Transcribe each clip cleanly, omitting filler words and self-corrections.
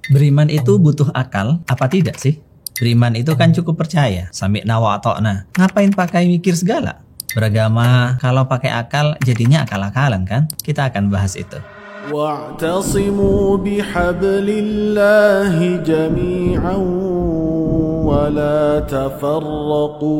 Beriman itu butuh akal, apa tidak sih? Beriman itu kan cukup percaya, sami'na wa ata'na. Ngapain pakai mikir segala? Beragama kalau pakai akal jadinya akal-akalan kan? Kita akan bahas itu. wa'tasimu bihablillahi jami'an wa la tafarraqu.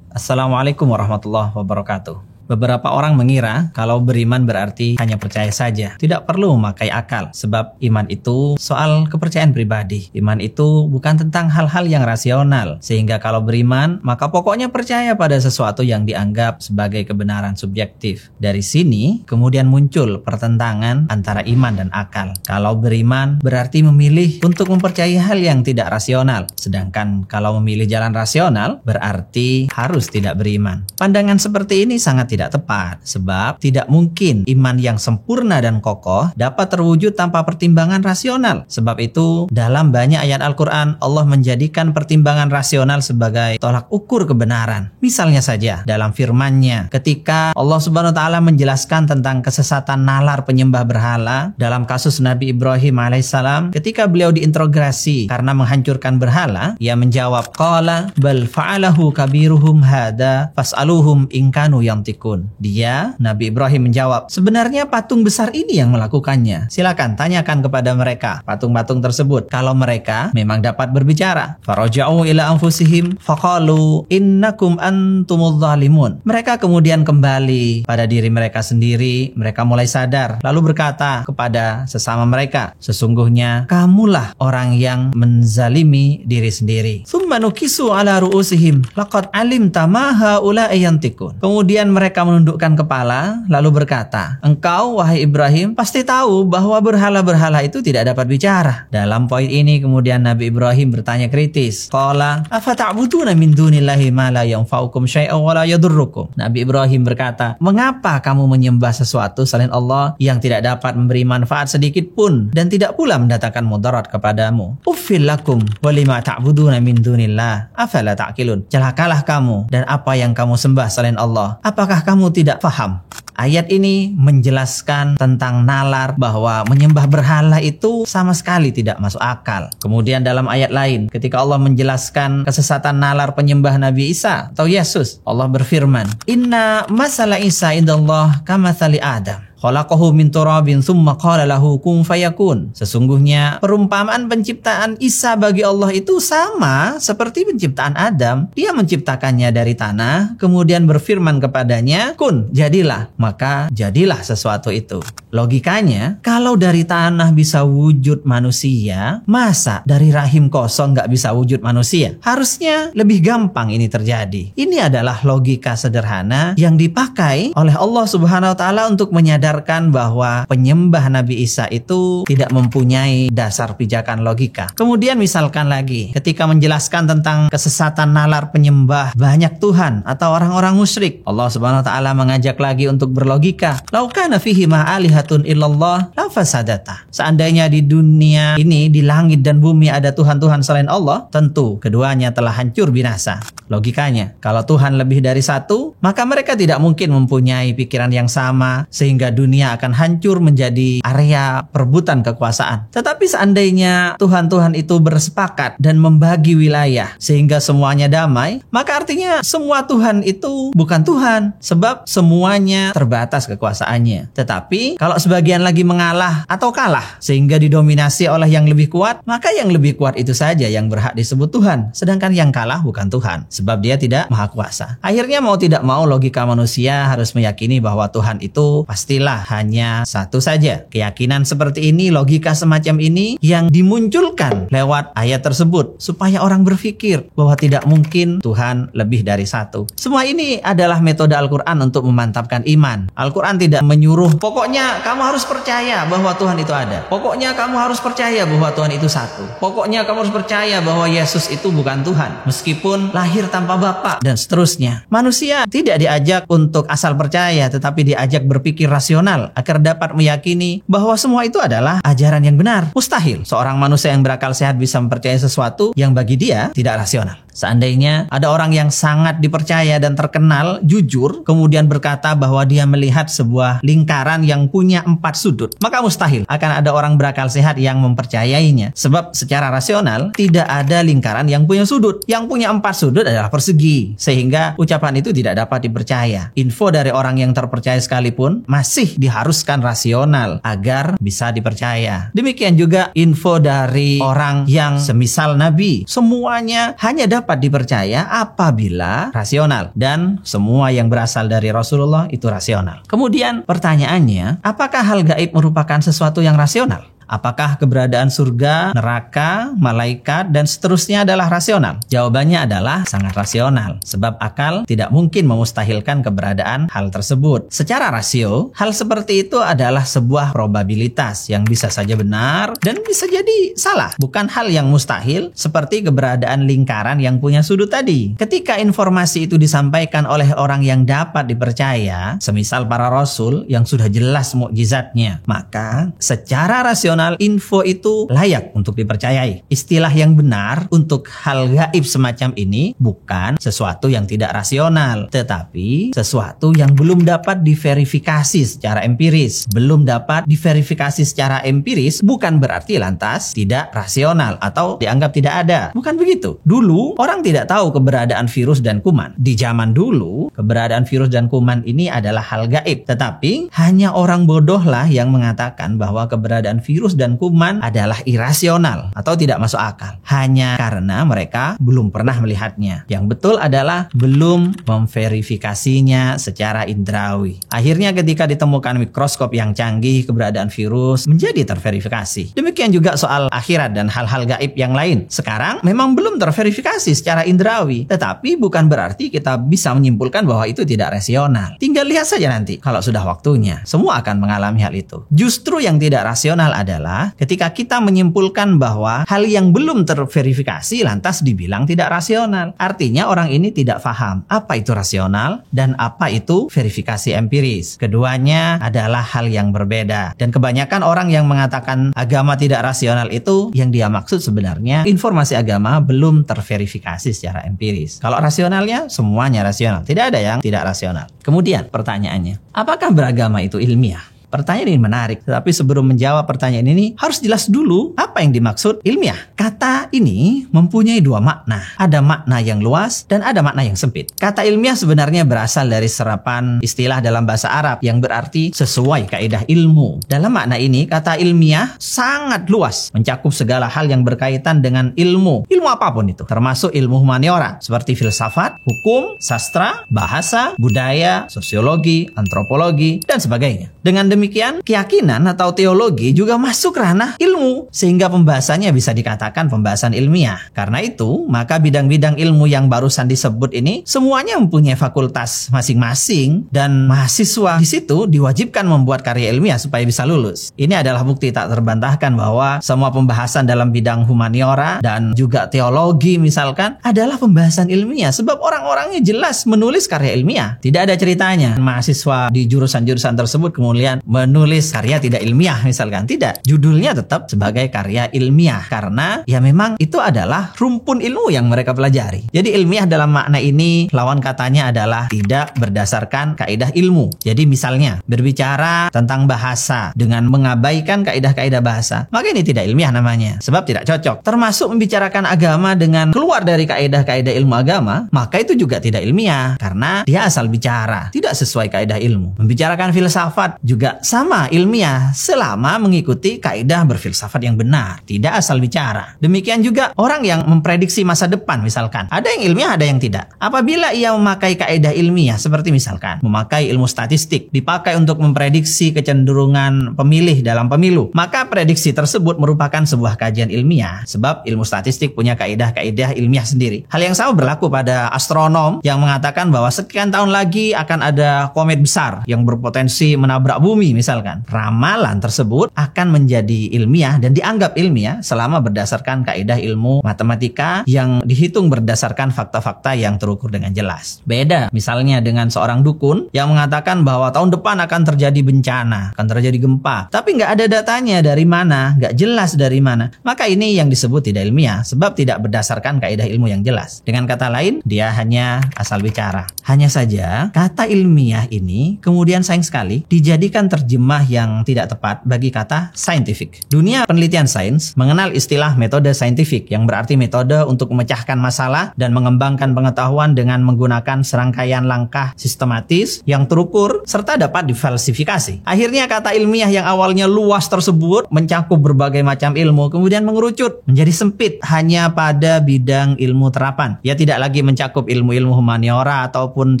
Assalamualaikum warahmatullahi wabarakatuh. Beberapa orang mengira kalau beriman berarti hanya percaya saja, tidak perlu memakai akal, sebab iman itu soal kepercayaan pribadi. Iman itu bukan tentang hal-hal yang rasional, sehingga kalau beriman maka pokoknya percaya pada sesuatu yang dianggap sebagai kebenaran subjektif. Dari sini kemudian muncul pertentangan antara iman dan akal. Kalau beriman berarti memilih untuk mempercayai hal yang tidak rasional, sedangkan kalau memilih jalan rasional berarti harus tidak beriman. Pandangan seperti ini sangat tidak tepat, sebab tidak mungkin iman yang sempurna dan kokoh dapat terwujud tanpa pertimbangan rasional. Sebab itu dalam banyak ayat Al-Quran Allah menjadikan pertimbangan rasional sebagai tolak ukur kebenaran. Misalnya saja dalam firman-Nya ketika Allah Subhanahu wa taala menjelaskan tentang kesesatan nalar penyembah berhala dalam kasus Nabi Ibrahim alaihissalam, ketika beliau diinterogasi karena menghancurkan berhala, ia menjawab, qala bal fa'alahu kabiruhum hada fas'aluhum in kanu yantiqun. Dia, Nabi Ibrahim menjawab, sebenarnya patung besar ini yang melakukannya. Silakan tanyakan kepada mereka, patung-patung tersebut, kalau mereka memang dapat berbicara. Faraja'u ila anfusihim faqalu innakum antumudz zalimun. Mereka kemudian kembali pada diri mereka sendiri, mereka mulai sadar, lalu berkata kepada sesama mereka, sesungguhnya kamulah orang yang menzalimi diri sendiri. Tsumma nukisu ala ru'usihim laqad alimta ma haula'i yantiqun. Kemudian mereka menundukkan kepala lalu berkata, engkau wahai Ibrahim pasti tahu bahwa berhala-berhala itu tidak dapat bicara. Dalam poin ini kemudian Nabi Ibrahim bertanya kritis, qala afata'buduna min dunillahi ma la yanfa'ukum syai'an wa la yadurrukum. Nabi Ibrahim berkata, mengapa kamu menyembah sesuatu selain Allah yang tidak dapat memberi manfaat sedikit pun dan tidak pula mendatangkan mudarat kepadamu? Uffil lakum wa lima ta'buduna min dunillah afala ta'qilun. Celakalah kamu dan apa yang kamu sembah selain Allah. Apakah kamu tidak paham? Ayat ini menjelaskan tentang nalar bahwa menyembah berhala itu sama sekali tidak masuk akal. Kemudian dalam ayat lain ketika Allah menjelaskan kesesatan nalar penyembah Nabi Isa atau Yesus, Allah berfirman, inna masala Isa indallah kamathali Adam. Khalaqahu min turabin tsumma qala lahu kun fayakun. Sesungguhnya perumpamaan penciptaan Isa bagi Allah itu sama seperti penciptaan Adam. Dia menciptakannya dari tanah, kemudian berfirman kepadanya, kun, jadilah. Maka jadilah sesuatu itu. Logikanya, kalau dari tanah bisa wujud manusia, masa dari rahim kosong nggak bisa wujud manusia? Harusnya lebih gampang ini terjadi. Ini adalah logika sederhana yang dipakai oleh Allah Subhanahu wa taala untuk menyadarkan bahwa penyembah Nabi Isa itu tidak mempunyai dasar pijakan logika. Kemudian misalkan lagi ketika menjelaskan tentang kesesatan nalar penyembah banyak Tuhan atau orang-orang musyrik, Allah Subhanahu wa taala mengajak lagi untuk berlogika. Lau kana fihi ma alihatun illallah la fasadata. Seandainya di dunia ini, di langit dan bumi ada Tuhan-Tuhan selain Allah, tentu keduanya telah hancur binasa. Logikanya, kalau Tuhan lebih dari satu, maka mereka tidak mungkin mempunyai pikiran yang sama sehingga dunia akan hancur menjadi area perebutan kekuasaan. Tetapi seandainya Tuhan-Tuhan itu bersepakat dan membagi wilayah sehingga semuanya damai, maka artinya semua Tuhan itu bukan Tuhan, sebab semuanya terbatas kekuasaannya. Tetapi kalau sebagian lagi mengalah atau kalah sehingga didominasi oleh yang lebih kuat, maka yang lebih kuat itu saja yang berhak disebut Tuhan, sedangkan yang kalah bukan Tuhan, sebab dia tidak maha kuasa. Akhirnya mau tidak mau logika manusia harus meyakini bahwa Tuhan itu pastilah hanya satu saja. Keyakinan seperti ini, logika semacam ini yang dimunculkan lewat ayat tersebut supaya orang berpikir bahwa tidak mungkin Tuhan lebih dari satu. Semua ini adalah metode Al-Quran untuk memantapkan iman. Al-Quran tidak menyuruh pokoknya kamu harus percaya bahwa Tuhan itu ada, pokoknya kamu harus percaya bahwa Tuhan itu satu, pokoknya kamu harus percaya bahwa Yesus itu bukan Tuhan meskipun lahir tanpa bapa dan seterusnya. Manusia tidak diajak untuk asal percaya, tetapi diajak berpikir rasional agar dapat meyakini bahwa semua itu adalah ajaran yang benar. Mustahil seorang manusia yang berakal sehat bisa mempercayai sesuatu yang bagi dia tidak rasional. Seandainya ada orang yang sangat dipercaya dan terkenal, jujur, kemudian berkata bahwa dia melihat sebuah lingkaran yang punya 4 sudut, maka mustahil akan ada orang berakal sehat yang mempercayainya. Sebab secara rasional, tidak ada lingkaran yang punya sudut. Yang punya 4 sudut adalah persegi. Sehingga ucapan itu tidak dapat dipercaya. Info dari orang yang terpercaya sekalipun masih diharuskan rasional agar bisa dipercaya. Demikian juga info dari orang yang semisal Nabi. Semuanya hanya dapat dipercaya apabila rasional. Dan semua yang berasal dari Rasulullah itu rasional. Kemudian pertanyaannya, apakah hal gaib merupakan sesuatu yang rasional? Apakah keberadaan surga, neraka, malaikat, dan seterusnya adalah rasional? Jawabannya adalah sangat rasional. Sebab akal tidak mungkin memustahilkan keberadaan hal tersebut. Secara rasio, hal seperti itu adalah sebuah probabilitas yang bisa saja benar dan bisa jadi salah. Bukan hal yang mustahil seperti keberadaan lingkaran yang punya sudut tadi. Ketika informasi itu disampaikan oleh orang yang dapat dipercaya, semisal para rasul yang sudah jelas mukjizatnya, maka secara rasional info itu layak untuk dipercayai. Istilah yang benar untuk hal gaib semacam ini bukan sesuatu yang tidak rasional, tetapi sesuatu yang belum dapat diverifikasi secara empiris. Belum dapat diverifikasi secara empiris bukan berarti lantas tidak rasional atau dianggap tidak ada. Bukan begitu. Dulu orang tidak tahu keberadaan virus dan kuman. Di zaman dulu, keberadaan virus dan kuman ini adalah hal gaib. Tetapi hanya orang bodohlah yang mengatakan bahwa keberadaan virus dan kuman adalah irasional atau tidak masuk akal hanya karena mereka belum pernah melihatnya. Yang betul adalah belum memverifikasinya secara indrawi. Akhirnya ketika ditemukan mikroskop yang canggih, keberadaan virus menjadi terverifikasi. Demikian juga soal akhirat dan hal-hal gaib yang lain. Sekarang memang belum terverifikasi secara indrawi, tetapi bukan berarti kita bisa menyimpulkan bahwa itu tidak rasional. Tinggal lihat saja nanti kalau sudah waktunya. Semua akan mengalami hal itu. Justru yang tidak rasional adalah ketika kita menyimpulkan bahwa hal yang belum terverifikasi lantas dibilang tidak rasional. Artinya orang ini tidak paham apa itu rasional dan apa itu verifikasi empiris. Keduanya adalah hal yang berbeda. Dan kebanyakan orang yang mengatakan agama tidak rasional itu yang dia maksud sebenarnya informasi agama belum terverifikasi secara empiris. Kalau rasionalnya semuanya rasional. Tidak ada yang tidak rasional. Kemudian pertanyaannya, apakah beragama itu ilmiah? Pertanyaan ini menarik, tetapi sebelum menjawab pertanyaan ini harus jelas dulu apa yang dimaksud ilmiah. Kata ini mempunyai 2 makna. Ada makna yang luas dan ada makna yang sempit. Kata ilmiah sebenarnya berasal dari serapan istilah dalam bahasa Arab yang berarti sesuai kaidah ilmu. Dalam makna ini, kata ilmiah sangat luas, mencakup segala hal yang berkaitan dengan ilmu. Ilmu apapun itu, termasuk ilmu humaniora seperti filsafat, hukum, sastra, bahasa, budaya, sosiologi, antropologi, dan sebagainya. Dengan demikian, keyakinan atau teologi juga masuk ranah ilmu, sehingga pembahasannya bisa dikatakan pembahasan ilmiah. Karena itu, maka bidang-bidang ilmu yang barusan disebut ini semuanya mempunyai fakultas masing-masing dan mahasiswa di situ diwajibkan membuat karya ilmiah supaya bisa lulus. Ini adalah bukti tak terbantahkan bahwa semua pembahasan dalam bidang humaniora dan juga teologi misalkan adalah pembahasan ilmiah, sebab orang-orangnya jelas menulis karya ilmiah. Tidak ada ceritanya mahasiswa di jurusan-jurusan tersebut kemudian menulis karya tidak ilmiah misalkan. Tidak, judulnya tetap sebagai karya ilmiah karena ya memang itu adalah rumpun ilmu yang mereka pelajari. Jadi ilmiah dalam makna ini lawan katanya adalah tidak berdasarkan kaidah ilmu. Jadi misalnya berbicara tentang bahasa dengan mengabaikan kaidah-kaidah bahasa, maka ini tidak ilmiah namanya, sebab tidak cocok. Termasuk membicarakan agama dengan keluar dari kaidah-kaidah ilmu agama, maka itu juga tidak ilmiah karena dia asal bicara, tidak sesuai kaidah ilmu. Membicarakan filsafat juga sama ilmiah selama mengikuti kaidah berfilsafat yang benar, tidak asal bicara. Demikian juga orang yang memprediksi masa depan misalkan, ada yang ilmiah ada yang tidak. Apabila ia memakai kaidah ilmiah seperti misalkan memakai ilmu statistik dipakai untuk memprediksi kecenderungan pemilih dalam pemilu, maka prediksi tersebut merupakan sebuah kajian ilmiah, sebab ilmu statistik punya kaidah-kaidah ilmiah sendiri. Hal yang sama berlaku pada astronom yang mengatakan bahwa sekian tahun lagi akan ada komet besar yang berpotensi menabrak bumi. Nabi misalkan, ramalan tersebut akan menjadi ilmiah dan dianggap ilmiah selama berdasarkan kaidah ilmu matematika yang dihitung berdasarkan fakta-fakta yang terukur dengan jelas. Beda misalnya dengan seorang dukun yang mengatakan bahwa tahun depan akan terjadi bencana, akan terjadi gempa, tapi nggak ada datanya dari mana, nggak jelas dari mana. Maka ini yang disebut tidak ilmiah, sebab tidak berdasarkan kaidah ilmu yang jelas. Dengan kata lain, dia hanya asal bicara. Hanya saja, kata ilmiah ini kemudian sayang sekali dijadikan terjemah yang tidak tepat bagi kata scientific. Dunia penelitian sains mengenal istilah metode saintifik yang berarti metode untuk memecahkan masalah dan mengembangkan pengetahuan dengan menggunakan serangkaian langkah sistematis yang terukur serta dapat difalsifikasi. Akhirnya kata ilmiah yang awalnya luas tersebut mencakup berbagai macam ilmu kemudian mengerucut menjadi sempit hanya pada bidang ilmu terapan. Ia tidak lagi mencakup ilmu-ilmu humaniora ataupun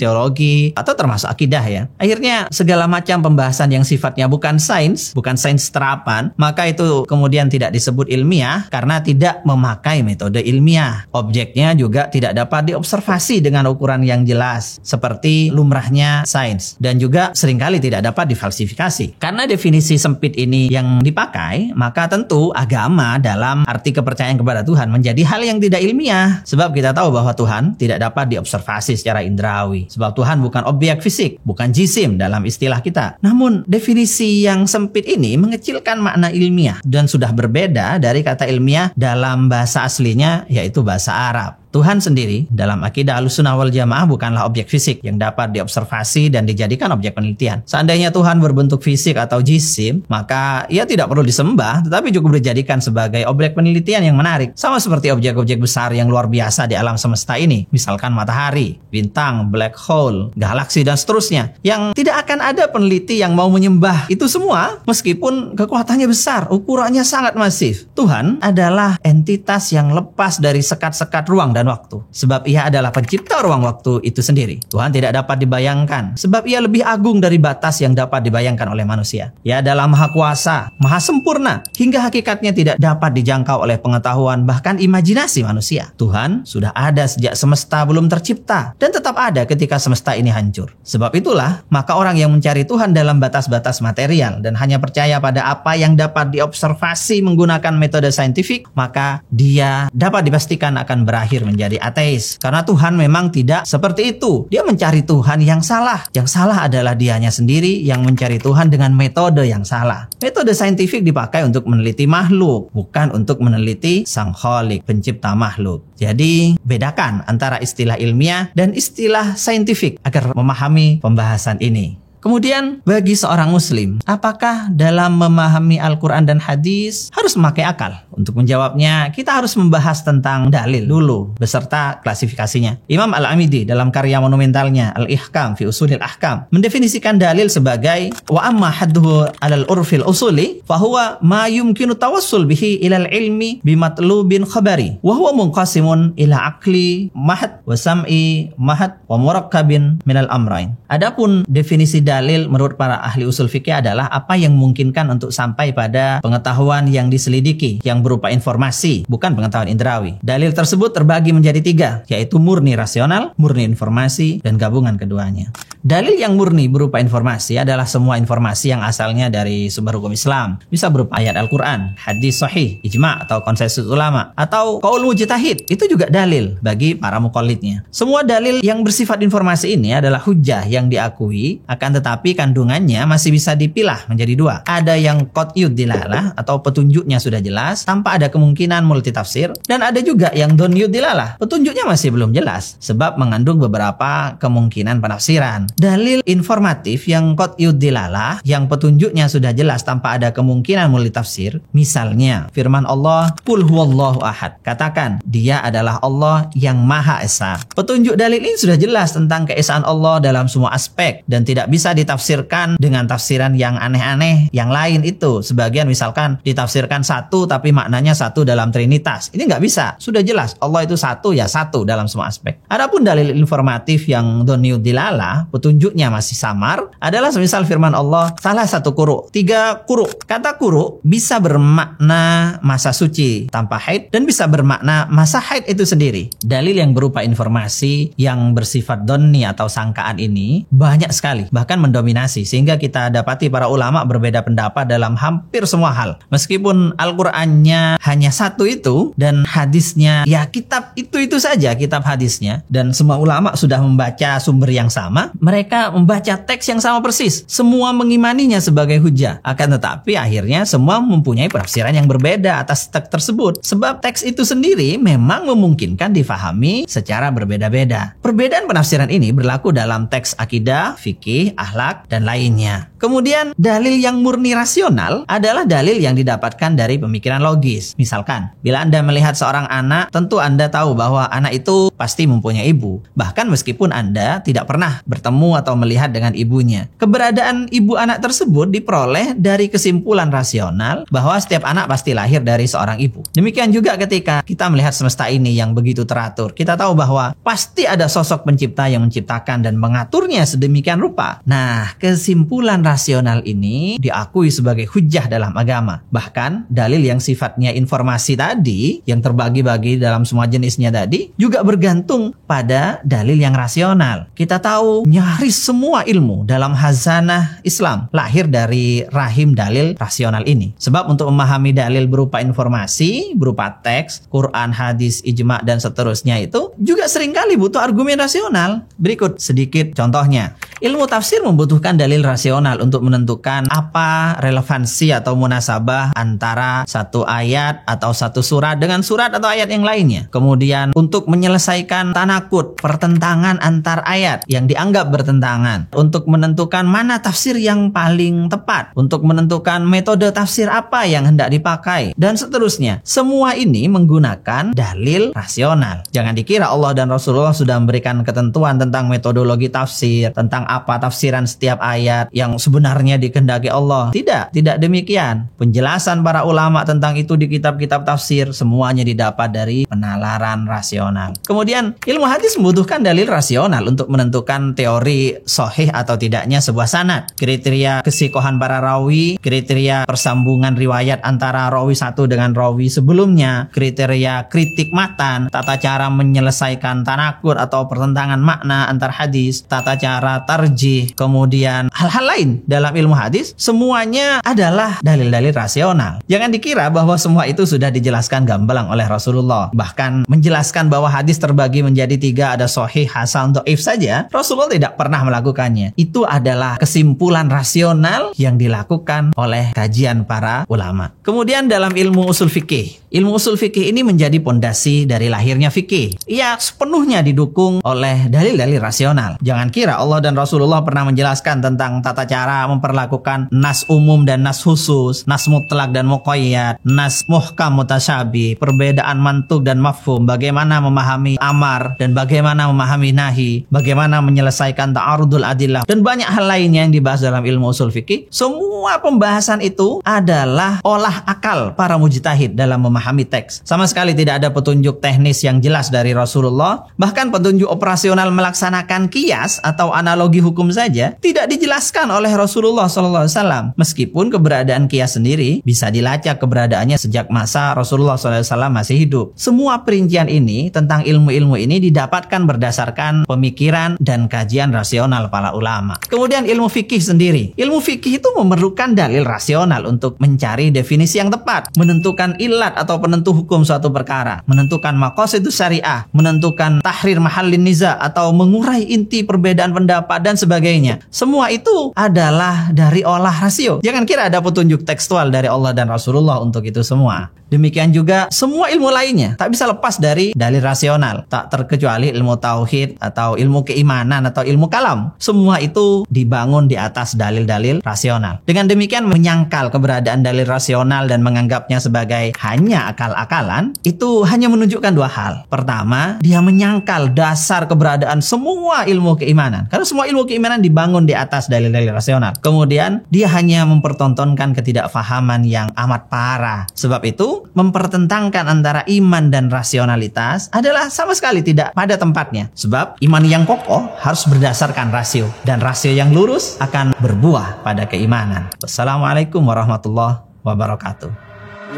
teologi atau termasuk akidah ya. Akhirnya segala macam pembahasan yang sifatnya bukan sains terapan, maka itu kemudian tidak disebut ilmiah karena tidak memakai metode ilmiah. Objeknya juga tidak dapat diobservasi dengan ukuran yang jelas seperti lumrahnya sains dan juga seringkali tidak dapat difalsifikasi. Karena definisi sempit ini yang dipakai, maka tentu agama dalam arti kepercayaan kepada Tuhan menjadi hal yang tidak ilmiah. Sebab kita tahu bahwa Tuhan tidak dapat diobservasi secara indrawi. Sebab Tuhan bukan objek fisik, bukan jisim dalam istilah kita. Namun definisi yang sempit ini mengecilkan makna ilmiah dan sudah berbeda dari kata ilmiah dalam bahasa aslinya yaitu bahasa Arab. Tuhan sendiri dalam akidah Ahlussunnah wal Jamaah bukanlah objek fisik yang dapat diobservasi dan dijadikan objek penelitian. Seandainya Tuhan berbentuk fisik atau jisim, maka ia tidak perlu disembah, tetapi cukup dijadikan sebagai objek penelitian yang menarik. Sama seperti objek-objek besar yang luar biasa di alam semesta ini, misalkan matahari, bintang, black hole, galaksi, dan seterusnya, yang tidak akan ada peneliti yang mau menyembah itu semua, meskipun kekuatannya besar, ukurannya sangat masif. Tuhan adalah entitas yang lepas dari sekat-sekat ruang dan waktu. Sebab ia adalah pencipta ruang waktu itu sendiri. Tuhan tidak dapat dibayangkan. Sebab ia lebih agung dari batas yang dapat dibayangkan oleh manusia. Ia adalah maha kuasa, maha sempurna, hingga hakikatnya tidak dapat dijangkau oleh pengetahuan bahkan imajinasi manusia. Tuhan sudah ada sejak semesta belum tercipta dan tetap ada ketika semesta ini hancur. Sebab itulah, maka orang yang mencari Tuhan dalam batas-batas material dan hanya percaya pada apa yang dapat diobservasi menggunakan metode saintifik, maka dia dapat dipastikan akan berakhir menjadi ateis. Karena Tuhan memang tidak seperti itu. Dia mencari Tuhan yang salah. Yang salah adalah dianya sendiri yang mencari Tuhan dengan metode yang salah. Metode saintifik dipakai untuk meneliti makhluk, bukan untuk meneliti Sang Khalik, pencipta makhluk. Jadi, bedakan antara istilah ilmiah dan istilah saintifik agar memahami pembahasan ini. Kemudian bagi seorang muslim, apakah dalam memahami Al-Quran dan hadis harus memakai akal? Untuk menjawabnya, kita harus membahas tentang dalil dulu beserta klasifikasinya. Imam Al-Amidi dalam karya monumentalnya Al-Ihkam fi Usulil Ahkam mendefinisikan dalil sebagai wa amma hadduhu alal urfil usuli fahuwa ma yumkinu tawassul bihi ilal ilmi bimatlubin khabari wa huwa munqasimun ila aqli mahad wa sam'i mahad wa murakkabin minal amrain. Adapun definisi dalil menurut para ahli usul fikih adalah apa yang memungkinkan untuk sampai pada pengetahuan yang diselidiki yang berupa informasi, bukan pengetahuan indrawi. Dalil tersebut terbagi menjadi 3, yaitu murni rasional, murni informasi, dan gabungan keduanya. Dalil yang murni berupa informasi adalah semua informasi yang asalnya dari sumber hukum Islam. Bisa berupa ayat Al-Quran, hadis sahih, ijma' atau konsensus ulama, atau qaul mujtahid. Itu juga dalil bagi para muqallidnya. Semua dalil yang bersifat informasi ini adalah hujjah yang diakui, akan tetapi kandungannya masih bisa dipilah menjadi 2. Ada yang qat'iyud dilalah atau petunjuknya sudah jelas tanpa ada kemungkinan multitafsir, dan ada juga yang doniyud dilalah, petunjuknya masih belum jelas sebab mengandung beberapa kemungkinan penafsiran. Dalil informatif yang qat'iyud dilalah yang petunjuknya sudah jelas tanpa ada kemungkinan multitafsir, misalnya firman Allah, qul huwallahu ahad, katakan dia adalah Allah yang Maha Esa. Petunjuk dalil ini sudah jelas tentang keesaan Allah dalam semua aspek dan tidak bisa ditafsirkan dengan tafsiran yang aneh-aneh yang lain itu. Sebagian misalkan ditafsirkan satu tapi maknanya satu dalam trinitas. Ini nggak bisa. Sudah jelas Allah itu satu ya satu dalam semua aspek. Adapun dalil informatif yang doniyud dilalah, petunjuknya masih samar adalah semisal firman Allah, salah satu quru, 3 quru. Kata quru bisa bermakna masa suci tanpa haid dan bisa bermakna masa haid itu sendiri. Dalil yang berupa informasi yang bersifat dhanni atau sangkaan ini banyak sekali, bahkan mendominasi, sehingga kita dapati para ulama berbeda pendapat dalam hampir semua hal. Meskipun Al-Qur'annya hanya satu itu dan hadisnya ya kitab itu saja, kitab hadisnya, dan semua ulama sudah membaca sumber yang sama, mereka membaca teks yang sama persis, semua mengimaninya sebagai hujah. Akan tetapi akhirnya semua mempunyai penafsiran yang berbeda atas teks tersebut, sebab teks itu sendiri memang memungkinkan difahami secara berbeda-beda. Perbedaan penafsiran ini berlaku dalam teks akidah, fikih, akhlak, dan lainnya. Kemudian dalil yang murni rasional adalah dalil yang didapatkan dari pemikiran logis. Misalkan, bila Anda melihat seorang anak, tentu Anda tahu bahwa anak itu pasti mempunyai ibu. Bahkan meskipun Anda tidak pernah bertemu atau melihat dengan ibunya. Keberadaan ibu anak tersebut diperoleh dari kesimpulan rasional bahwa setiap anak pasti lahir dari seorang ibu. Demikian juga ketika kita melihat semesta ini yang begitu teratur. Kita tahu bahwa pasti ada sosok pencipta yang menciptakan dan mengaturnya sedemikian rupa. Nah, kesimpulan rasional ini diakui sebagai hujjah dalam agama. Bahkan dalil yang sifatnya informasi tadi, yang terbagi-bagi dalam semua jenisnya tadi, juga bergantung pada dalil yang rasional. Kita tahu nyaris semua ilmu dalam khazanah Islam lahir dari rahim dalil rasional ini. Sebab untuk memahami dalil berupa informasi, berupa teks, Quran, hadis, ijma, dan seterusnya itu juga seringkali butuh argumen rasional. Berikut sedikit contohnya. Ilmu tafsir membutuhkan dalil rasional untuk menentukan apa relevansi atau munasabah antara satu ayat atau satu surat dengan surat atau ayat yang lainnya. Kemudian untuk menyelesaikan tanakut, pertentangan antar ayat yang dianggap bertentangan, untuk menentukan mana tafsir yang paling tepat, untuk menentukan metode tafsir apa yang hendak dipakai, dan seterusnya. Semua ini menggunakan dalil rasional. Jangan dikira Allah dan Rasulullah sudah memberikan ketentuan tentang metodologi tafsir, tentang apa tafsiran setiap ayat yang sebenarnya dikehendaki Allah. Tidak demikian. Penjelasan para ulama tentang itu di kitab-kitab tafsir semuanya didapat dari penalaran rasional. Kemudian ilmu hadis membutuhkan dalil rasional untuk menentukan teori sahih atau tidaknya sebuah sanad, kriteria kesikohan para rawi, kriteria persambungan riwayat antara rawi satu dengan rawi sebelumnya, kriteria kritik matan, tata cara menyelesaikan tanakur atau pertentangan makna antar hadis, tata cara tarjih, kemudian hal-hal lain dalam ilmu hadis, semuanya adalah dalil-dalil rasional. Jangan dikira bahwa semua itu sudah dijelaskan gamblang oleh Rasulullah. Bahkan menjelaskan bahwa hadis terbagi menjadi 3, ada sahih, hasan, dhaif saja, Rasulullah tidak pernah melakukannya. Itu adalah kesimpulan rasional yang dilakukan oleh kajian para ulama. Kemudian dalam ilmu usul fikih, ilmu usul fikih ini menjadi pondasi dari lahirnya fikih. Ia sepenuhnya didukung oleh dalil-dalil rasional. Jangan kira Allah dan Rasulullah pernah menjelaskan tentang tata cara memperlakukan nas umum dan nas khusus, nas mutlak dan muqayyad, nas muhkam mutasyabih, perbedaan mantuk dan mafhum, bagaimana memahami amar dan bagaimana memahami nahi, bagaimana menyelesaikan ta'arudul adillah, dan banyak hal lainnya yang dibahas dalam ilmu usul fikih. Semua pembahasan itu adalah olah akal para mujtahid dalam memahami teks. Sama sekali tidak ada petunjuk teknis yang jelas dari Rasulullah. Bahkan petunjuk operasional melaksanakan qiyas atau analogi hukum saja tidak dijelaskan oleh Rasulullah SAW. Meskipun keberadaan qiyas sendiri bisa dilacak keberadaannya sejak masa Rasulullah SAW masih hidup. Semua perincian ini tentang ilmu-ilmu ini didapatkan berdasarkan pemikiran dan kajian rasional para ulama. Kemudian ilmu fikih sendiri. Ilmu fikih itu memerlukan dalil rasional untuk mencari definisi yang tepat, menentukan ilat atau penentu hukum suatu perkara, menentukan maqasidus syariah, menentukan tahrir mahallin niza atau mengurai inti perbedaan pendapat dan sebagainya. Semua itu adalah dari olah rasio. Jangan kira ada petunjuk tekstual dari Allah dan Rasulullah untuk itu semua. Demikian juga semua ilmu lainnya tak bisa lepas dari dalil rasional, tak terkecuali ilmu tauhid atau ilmu keimanan atau ilmu kalam. Semua itu dibangun di atas dalil-dalil rasional. Dengan demikian menyangkal keberadaan dalil rasional dan menganggapnya sebagai hanya punya akal-akalan itu hanya menunjukkan dua hal. Pertama, dia menyangkal dasar keberadaan semua ilmu keimanan. Karena semua ilmu keimanan dibangun di atas dalil-dalil rasional. Kemudian, dia hanya mempertontonkan ketidakfahaman yang amat parah. Sebab itu, mempertentangkan antara iman dan rasionalitas adalah sama sekali tidak pada tempatnya. Sebab iman yang kokoh harus berdasarkan rasio. Dan rasio yang lurus akan berbuah pada keimanan. Wassalamualaikum warahmatullahi wabarakatuh.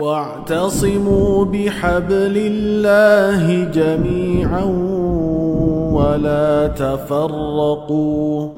واعتصموا بحبل الله جميعا ولا تفرقوا